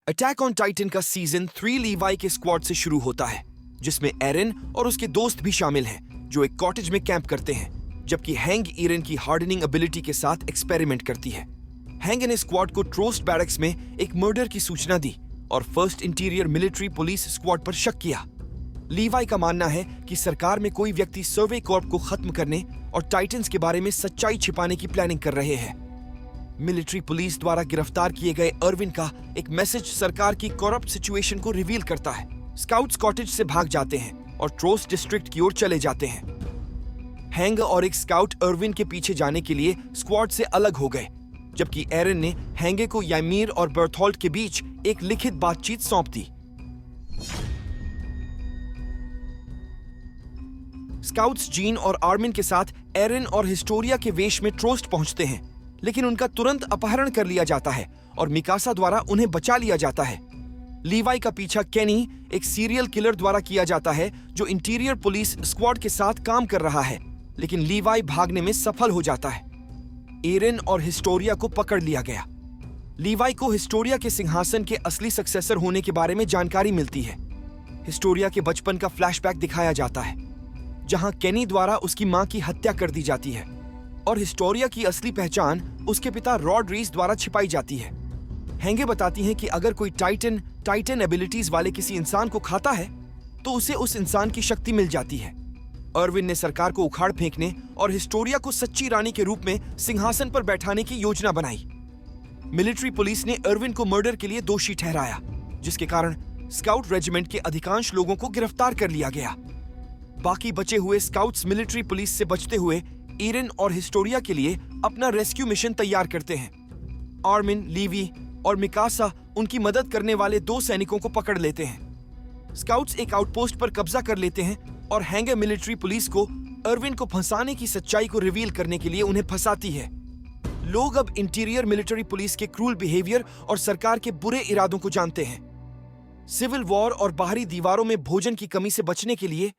Attack on Titan का season 3 लीवाई के squad से शुरू होता है, जिसमें एरन और उसके दोस्त भी शामिल हैं, जो एक कॉटेज में कैंप करते हैं, जबकि हैंग एरन की हार्डनिंग एबिलिटी के साथ एक्सपेरिमेंट करती है। हैंग ने स्क्वाड को ट्रोस्ट बैरक्स में एक मर्डर की सूचना दी और first interior military police squad पर शक किया। लीवाई का मानना है कि सरकार में कोई व्यक्ति सर्वे कॉर्प को खत्म करने और टाइटन्स के बारे में सच्चाई छिपाने की प्लानिंग कर रहे हैं। मिलिट्री पुलिस द्वारा गिरफ्तार किए गए अर्विन का एक मैसेज सरकार की करप्ट सिचुएशन को रिवील करता है। स्काउट्स कॉटेज से भाग जाते हैं और ट्रोस्ट डिस्ट्रिक्ट की ओर चले जाते हैं। हैंग और एक स्काउट अर्विन के पीछे जाने के लिए स्क्वाड से अलग हो गए, जबकि एरन ने हैंगे को यामीर और बर्थोल्ट के बीच एक लिखित बातचीत सौंप दी। स्काउट्स जीन और आर्मिन के साथ एरन और हिस्टोरिया के वेश में ट्रोस्ट पहुंचते हैं, लेकिन उनका तुरंत अपहरण कर लिया जाता है और मिकासा द्वारा उन्हें बचा लिया जाता है। लीवाई का पीछा केनी, एक सीरियल किलर द्वारा किया जाता है जो इंटीरियर पुलिस स्क्वाड के साथ काम कर रहा है, लेकिन लीवाई भागने में सफल हो जाता है। एरन और हिस्टोरिया को पकड़ लिया गया। लीवाई को हिस्टोरिया के सिंहासन के असली सक्सेसर होने के बारे में जानकारी मिलती है। हिस्टोरिया के बचपन का फ्लैशबैक दिखाया जाता है, जहां केनी द्वारा उसकी मां की हत्या कर दी जाती है और हिस्टोरिया की असली पहचान उसके पिता रॉड रीस द्वारा छिपाई जाती है। हैंगे बताती हैं कि अगर कोई टाइटन एबिलिटीज वाले किसी इंसान को खाता है तो उसे उस इंसान की शक्ति मिल जाती है। अर्विन ने सरकार को उखाड़ फेंकने और हिस्टोरिया को सच्ची रानी के रूप में सिंहासन पर बैठाने की योजना बनाई। मिलिट्री पुलिस ने अर्विन को मर्डर के लिए दोषी ठहराया, जिसके कारण स्काउट रेजिमेंट के अधिकांश लोगों को गिरफ्तार कर लिया गया। बाकी बचे हुए स्काउट्स मिलिट्री पुलिस से बचते हुए एरन और हिस्टोरिया के लिए अपना रेस्क्यू मिशन तैयार करते हैं। आर्मिन, लीवी और मिकासा उनकी मदद करने वाले 2 सैनिकों को पकड़ लेते हैं। स्काउट्स एक आउटपोस्ट पर कब्जा कर लेते हैं और हैंगे मिलिट्री पुलिस को अर्विन को फंसाने की सच्चाई को रिवील करने के लिए उन्हें फंसाती है। लोग अब इंटीरियर मिलिट्री पुलिस के क्रूल बिहेवियर और सरकार के बुरे इरादों को जानते हैं। सिविल वॉर और बाहरी दीवारों में भोजन की कमी से बचने के लिए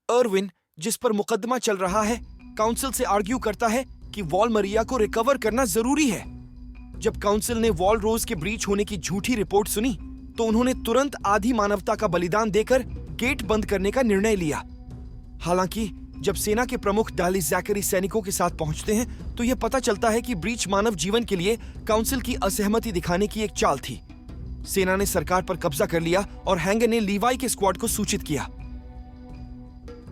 अर्विन, जिस पर मुकदमा चल रहा है, काउंसिल से आर्ग्यू करता है कि वॉल मरिया को रिकवर करना जरूरी है। जब काउंसिल ने वॉल रोज के ब्रीच होने की झूठी रिपोर्ट सुनी, तो उन्होंने तुरंत आधी मानवता का बलिदान देकर गेट बंद करने का निर्णय लिया। हालांकि जब सेना के प्रमुख डाली जैकरी सैनिकों के साथ पहुंचते हैं, तो यह पता चलता है कि ब्रीच मानव जीवन के लिए काउंसिल की असहमति दिखाने की एक चाल थी। सेना ने सरकार पर कब्जा कर लिया और हैंगे ने लीवाई के स्क्वाड को सूचित किया।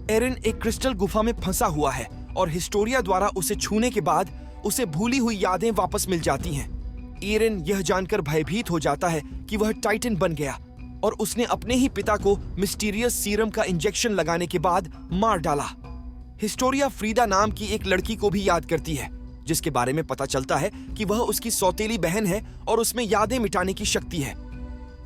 एरन एक क्रिस्टल गुफा में फंसा हुआ है और हिस्टोरिया द्वारा उसे छूने के बाद उसे भूली हुई यादें वापस मिल जाती हैं। एरन यह जानकर भयभीत हो जाता है कि वह टाइटन बन गया और उसने अपने ही पिता को मिस्टीरियस सीरम का इंजेक्शन लगाने के बाद मार डाला। हिस्टोरिया फ्रीडा नाम की एक लड़की को भी याद करती है, जिसके बारे में पता चलता है कि वह उसकी सौतेली बहन है और उसमें यादें मिटाने की शक्ति है।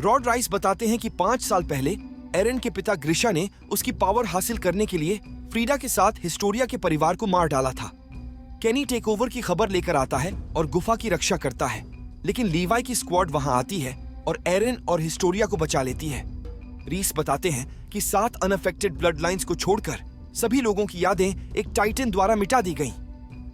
रॉड राइस बताते हैं कि 5 साल पहले एरन के पिता ग्रिशा ने उसकी पावर हासिल करने के लिए फ्रीडा के साथ हिस्टोरिया के परिवार को मार डाला था। केनी टेकओवर की खबर लेकर आता है और गुफा की रक्षा करता है, लेकिन लीवाई की स्क्वाड वहां आती है और एरन और हिस्टोरिया को बचा लेती है। रीस बताते हैं कि 7 अनअफेक्टेड ब्लड लाइन्स को छोड़कर सभी लोगों की यादें एक टाइटन द्वारा मिटा दी गईं।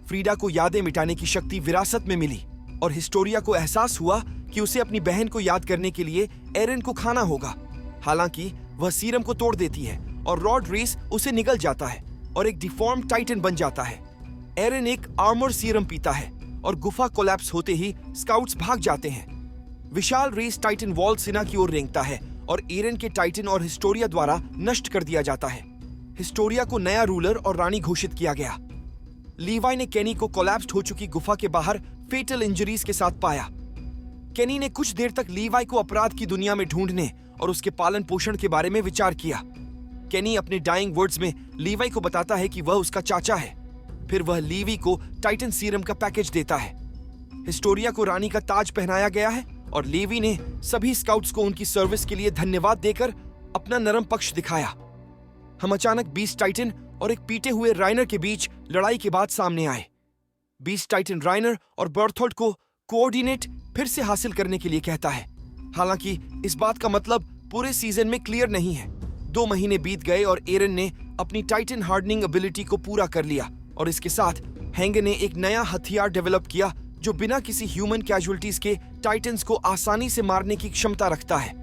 फ्रीडा को यादें मिटाने की शक्ति विरासत में मिली और हिस्टोरिया को एहसास हुआ कि उसे अपनी बहन को याद करने के लिए एरन को खाना होगा। हालांकि वह सीरम को तोड़ देती है और रॉड रीस उसे निगल जाता है और एक डिफॉर्म टाइटन बन जाता है। एरन एक आर्मर सीरम पीता है और गुफा कोलैप्स होते ही स्काउट्स भाग जाते हैं। विशाल रीस टाइटन वॉल सिना की ओर रेंगता है और एरन के टाइटन और हिस्टोरिया द्वारा नष्ट कर दिया जाता है। हिस्टोरिया को नया रूलर और रानी घोषित किया गया। लीवाई ने केनी को कोलैप्स्ड हो चुकी गुफा के बाहर फेटल इंजरीज के साथ पाया। केनी ने कुछ देर तक लीवाई को अपराध की दुनिया में ढूंढने और उसके पालन पोषण के बारे में विचार किया। केनी अपने डाइंग वर्ड्स में लीवाई को बताता है कि वह उसका चाचा है। फिर वह लीवी को टाइटन सीरम का पैकेज देता है। हिस्टोरिया को रानी का ताज पहनाया गया है और लीवी ने सभी स्काउट्स को उनकी सर्विस के लिए धन्यवाद देकर अपना नरम पक्ष दिखाया। हम अचानक बीस्ट टाइटन और एक पीटे हुए राइनर के बीच लड़ाई के बाद सामने आए। बीस्ट टाइटन राइनर और बर्थोल्ट को कोऑर्डिनेट फिर से हासिल करने के लिए कहता है। हालांकि इस बात का मतलब पूरे सीजन में क्लियर नहीं है। 2 महीने बीत गए और एरन ने अपनी टाइटन हार्डनिंग एबिलिटी को पूरा कर लिया और इसके साथ हैंग ने एक नया हथियार डेवलप किया जो बिना किसी ह्यूमन कैजुअलिटीज के टाइटन्स को आसानी से मारने की क्षमता रखता है।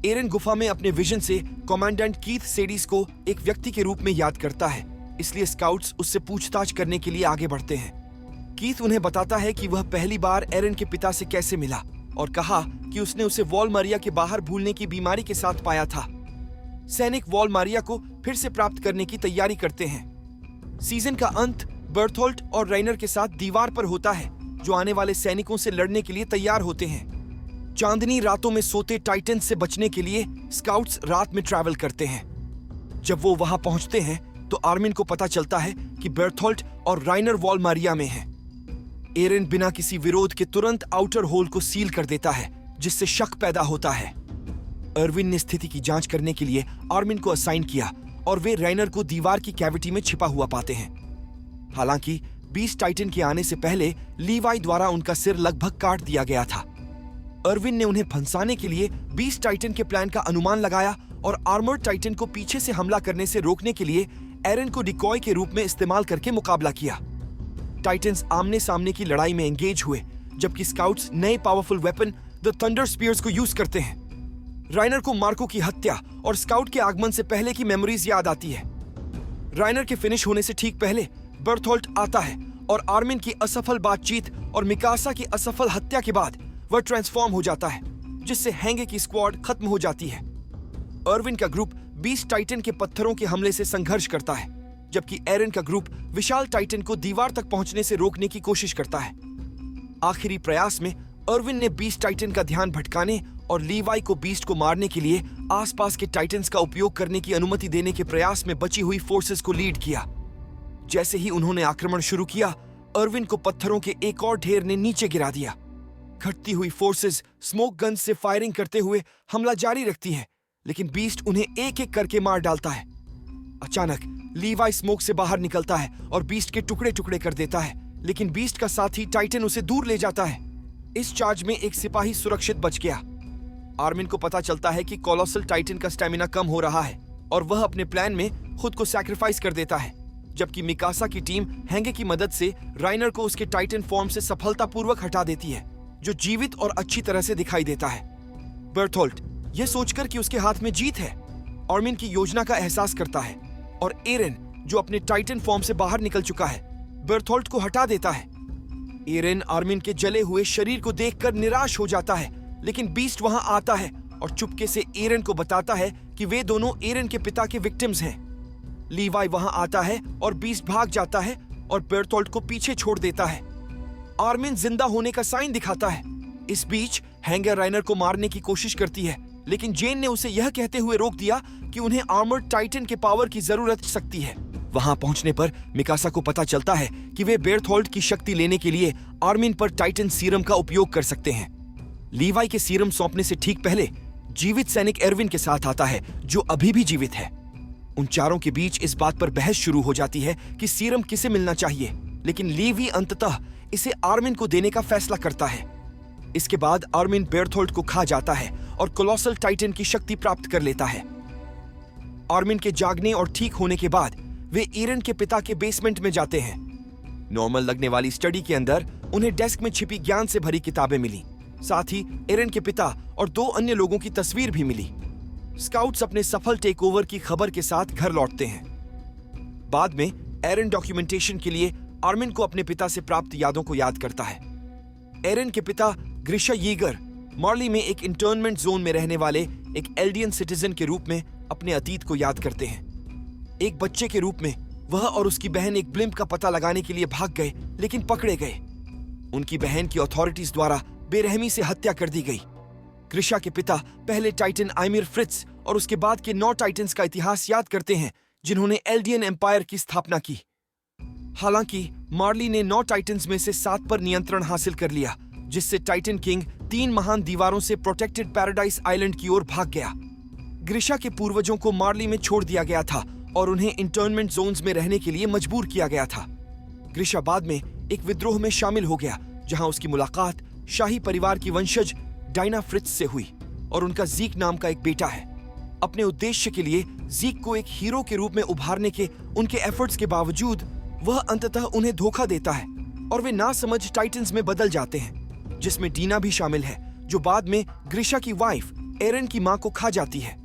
एरन गुफा में अपने विजन से कमांडेंट कीथ सेडीज को एक व्यक्ति के रूप में याद करता है, इसलिए स्काउट्स उससे पूछताछ करने के लिए आगे बढ़ते हैं। कीथ उन्हें बताता है कि वह पहली बार एरन के पिता से कैसे मिला और कहा कि उसने उसे वॉलमारिया के बाहर भूलने की बीमारी के साथ पाया था। सैनिक वॉलमारिया को फिर से प्राप्त करने की तैयारी करते हैं। सीजन का अंत बर्थोल्ट और राइनर के साथ दीवार पर होता है, जो आने वाले सैनिकों से लड़ने के लिए तैयार होते हैं। चांदनी रातों में सोते टाइटन से बचने के लिए स्काउट्स रात में ट्रैवल करते हैं। जब वो वहां पहुंचते हैं तो आर्मिन को पता चलता है कि बर्थोल्ट और राइनर वॉलमारिया में हैं। एरन बिना किसी विरोध के तुरंत आउटर होल को सील कर देता है, जिससे शक पैदा होता है। अर्विन ने स्थिति की जांच करने के लिए आर्मिन को असाइन किया और वे राइनर को दीवार की कैविटी में छिपा हुआ पाते हैं। हालांकि बीस्ट टाइटन के आने से पहले लीवाई द्वारा उनका सिर लगभग काट दिया गया था। अर्विन ने उन्हें फंसाने के लिए बीस्ट टाइटन के प्लान का अनुमान लगाया और आर्मर्ड टाइटन को पीछे से हमला करने से रोकने के लिए एरन को डिकॉय के रूप में इस्तेमाल करके मुकाबला किया। टाइटन्स आमने सामने की लड़ाई में एंगेज हुए, जबकि स्काउट्स नए powerful weapon the thunder spears को यूज करते हैं। राइनर को मार्को की हत्या और स्काउट के आगमन से पहले की मेमोरीज याद आती है। राइनर के फिनिश होने से ठीक पहले बर्थोल्ट आता है और आर्मिन की असफल बातचीत और मिकासा की असफल हत्या के बाद वह ट्रांसफॉर्म हो जाता है, जिससे हैंगे की स्क्वाड खत्म हो जाती है। अर्विन का ग्रुप बीस्ट टाइटन के पत्थरों के हमले से संघर्ष करता है, जबकि एरन का ग्रुप विशाल टाइटन को दीवार तक पहुंचने से रोकने की कोशिश करता है। आखिरी प्रयास में अर्विन ने बीस्ट टाइटन का ध्यान भटकाने और लीवाई को बीस्ट को मारने के लिए आसपास के टाइटन्स का उपयोग करने की अनुमति देने के प्रयास में बची हुई फोर्सेस को लीड किया। जैसे ही उन्होंने आक्रमण शुरू किया, अर्विन को पत्थरों के एक और ढेर ने नीचे गिरा दिया। घटती हुई फोर्सेस स्मोक गन से फायरिंग करते हुए हमला जारी रखती हैं, लेकिन बीस्ट उन्हें एक एक करके मार डालता है। अचानक लीवाई स्मोक से बाहर निकलता है और बीस्ट के टुकड़े टुकड़े कर देता है, लेकिन बीस्ट का साथी टाइटन उसे दूर ले जाता है। इस चार्ज में एक सिपाही सुरक्षित बच गया। आर्मिन को पता चलता है कि कोलोसल टाइटन का स्टेमिना कम हो रहा है और वह अपने प्लान में खुद को सैक्रिफाइस कर देता है, जबकि मिकासा की टीम हैंगे की मदद से राइनर को उसके टाइटन फॉर्म से सफलतापूर्वक हटा देती है, जो जीवित और अच्छी तरह से दिखाई देता है। बर्थोल्ट यह सोचकर कि उसके हाथ में जीत है, आर्मिन की योजना का एहसास करता है और एरन, जो अपने टाइटन फॉर्म से बाहर निकल चुका है, बर्थोल्ट को हटा देता है। एरन आर्मिन के जले हुए शरीर को देखकर निराश हो जाता है, लेकिन बीस्ट वहां आता है और चुपके से एरन को बताता है कि वे दोनों एरन के पिता के विक्टिम्स हैं। लीवाई वहां आता है और बीस्ट भाग जाता है और बर्थोल्ट को पीछे छोड़ देता है। आर्मिन जिंदा होने का साइन दिखाता है। इस बीच हैंगर राइनर को मारने की कोशिश करती है, लेकिन जेन ने उसे यह कहते हुए रोक दिया कि उन्हें आर्मर्ड टाइटन के पावर की जरूरत सकती है। वहां पहुंचने पर मिकासा को पता चलता है कि वे बर्थोल्ट की शक्ति लेने के लिए आर्मिन पर टाइटन सीरम का उपयोग कर सकते हैं। लीवाई के सीरम सौंपने से ठीक पहले जीवित सैनिक एरविन के साथ आता है, जो अभी भी जीवित है। उन चारों के बीच इस बात पर बहस शुरू हो जाती है कि सीरम किसे मिलना चाहिए, लेकिन लीवी अंततः इसे आर्मिन को देने का फैसला करता है। इसके बाद आर्मिन बर्थोल्ट को खा जाता है और कोलोसल टाइटन की शक्ति प्राप्त कर लेता है। आर्मिन के जागने और ठीक होने के बाद वे एरन के पिता के बेसमेंट में जाते हैं। नॉर्मल लगने वाली स्टडी के अंदर उन्हें डेस्क में छिपी ज्ञान से भरी किताबें मिली। साथ ही एरन के पिता और 2 अन्य लोगों की तस्वीर भी मिली। स्काउट्स अपने सफल टेकओवर की खबर के साथ घर लौटते हैं। बाद में एरन डॉक्यूमेंटेशन के लिए आर्मिन को अपने पिता से प्राप्त यादों को याद करता है। एरन के पिता ग्रिशा यीगर मार्ली में एक इंटर्नमेंट जोन में रहने वाले एक एल्डियन सिटीजन के रूप में अपने अतीत को याद करते हैं। एक बच्चे के रूप में वह और उसकी बहन एक ब्लिम्प का पता लगाने के लिए भाग गए, लेकिन पकड़े गए। उनकी बहन की अथॉरिटीज द्वारा बेरहमी से हत्या कर दी गई। ग्रिशा के पिता पहले टाइटन आइमिर फ्रिट्ज और उसके बाद के 9 टाइटन्स का इतिहास याद करते हैं, जिन्होंने एल्डियन एम्पायर की स्थापना की। हालांकि मार्ली ने 9 टाइटन्स में से 7 पर नियंत्रण हासिल कर लिया, जिससे टाइटन किंग 3 महान दीवारों से प्रोटेक्टेड पैराडाइज आइलैंड की ओर भाग गया। ग्रिशा के पूर्वजों को मार्ली में छोड़ दिया गया था और उन्हें इंटर्नमेंट जोन्स में रहने के लिए मजबूर किया गया था। ग्रिशा बाद में एक विद्रोह में शामिल हो गया, जहां उसकी मुलाकात शाही परिवार की वंशज डायना फ्रिट्ज से हुई और उनका जीक नाम का एक बेटा है। अपने उद्देश्य के लिए जीक को एक हीरो के रूप में उभारने के उनके एफर्ट्स के बावजूद वह अंततः उन्हें धोखा देता है और वे नासमझ टाइटन्स में बदल जाते हैं, जिसमें डीना भी शामिल है, जो बाद में ग्रिशा की वाइफ एरन की मां को खा जाती है।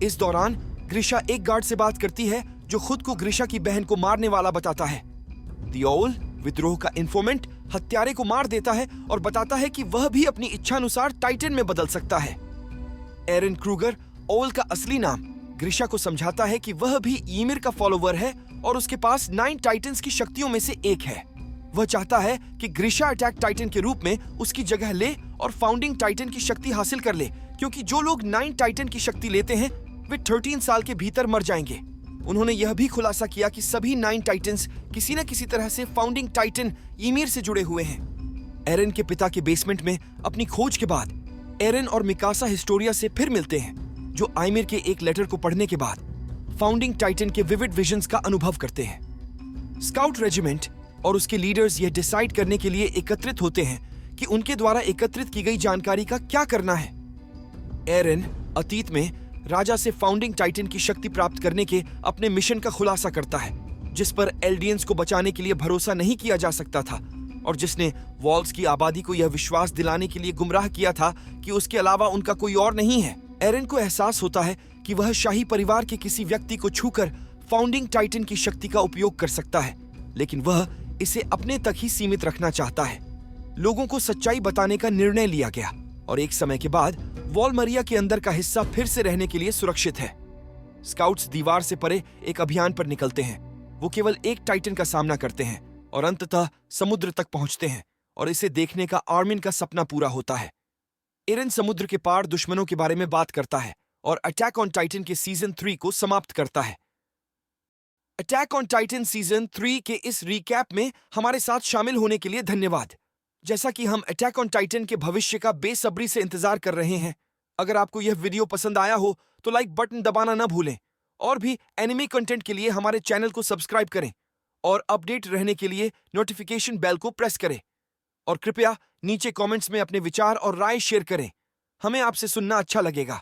इस दौरान ग्रिशा एक गार्ड से बात करती है जो खुद को ग्रिशा की बहन को मारने वाला बताता है। द ओल, विद्रोह का इन्फॉर्मेंट, हत्यारे को मार देता है और बताता है कि वह भी अपनी इच्छानुसार टाइटन में बदल सकता है। एरन क्रूगर ओल का असली नाम ग्रिशा को समझाता है कि वह भी ईमिर का फॉलोवर है और उसके पास 9 टाइटन्स की शक्तियों में से एक है। वह चाहता है कि ग्रिशा अटैक टाइटन के रूप में उसकी जगह ले और फाउंडिंग टाइटन की शक्ति हासिल कर ले, क्योंकि जो लोग 9 टाइटन की शक्ति लेते हैं वे 13 साल के भीतर मर जाएंगे। उन्होंने यह भी खुलासा किया कि सभी 9 टाइटन्स किसी न किसी तरह से फाउंडिंग टाइटन ईमिर से जुड़े हुए हैं। एरन के पिता के बेसमेंट में अपनी खोज के बाद एरन और मिकासा हिस्टोरिया से फिर मिलते हैं, जो आइमिर के एक लेटर को पढ़ने के बाद फाउंडिंग टाइटन के विविड विजन्स का अनुभव करते हैं। स्काउट रेजिमेंट और उसके लीडर्स यह डिसाइड करने के लिए एकत्रित होते हैं कि उनके द्वारा एकत्रित की गई जानकारी का क्या करना है। एरन अतीत में राजा से फाउंडिंग टाइटन की शक्ति प्राप्त करने के अपने मिशन का खुलासा करता है, जिस पर एल्डियंस को बचाने के लिए भरोसा नहीं किया जा सकता था और जिसने वॉल्स की आबादी को यह विश्वास दिलाने के लिए गुमराह किया था कि उसके अलावा उनका कोई और नहीं है। एरन को एहसास होता है कि वह शाही परिवार के किसी व्यक्ति को छूकर फाउंडिंग टाइटन की शक्ति का उपयोग कर सकता है, लेकिन वह इसे अपने तक ही सीमित रखना चाहता है। लोगों को सच्चाई बताने का निर्णय लिया गया और एक समय के बाद वॉलमरिया के अंदर का हिस्सा फिर से रहने के लिए सुरक्षित है। स्काउट्स दीवार से परे एक अभियान पर निकलते हैं। वो केवल एक टाइटन का सामना करते हैं और अंततः समुद्र तक पहुंचते हैं और इसे देखने का आर्मिन का सपना पूरा होता है। एरन समुद्र के पार दुश्मनों के बारे में बात करता है और अटैक ऑन टाइटन के सीजन 3 को समाप्त करता है। अटैक ऑन टाइटन सीजन 3 के इस रिकैप में हमारे साथ शामिल होने के लिए धन्यवाद। जैसा कि हम अटैक ऑन टाइटन के भविष्य का बेसब्री से इंतजार कर रहे हैं, अगर आपको यह वीडियो पसंद आया हो तो लाइक बटन दबाना न भूलें और भी एनिमे कंटेंट के लिए हमारे चैनल को सब्सक्राइब करें और अपडेट रहने के लिए नोटिफिकेशन बेल को प्रेस करें और कृपया नीचे कमेंट्स में अपने विचार और राय शेयर करें। हमें आपसे सुनना अच्छा लगेगा।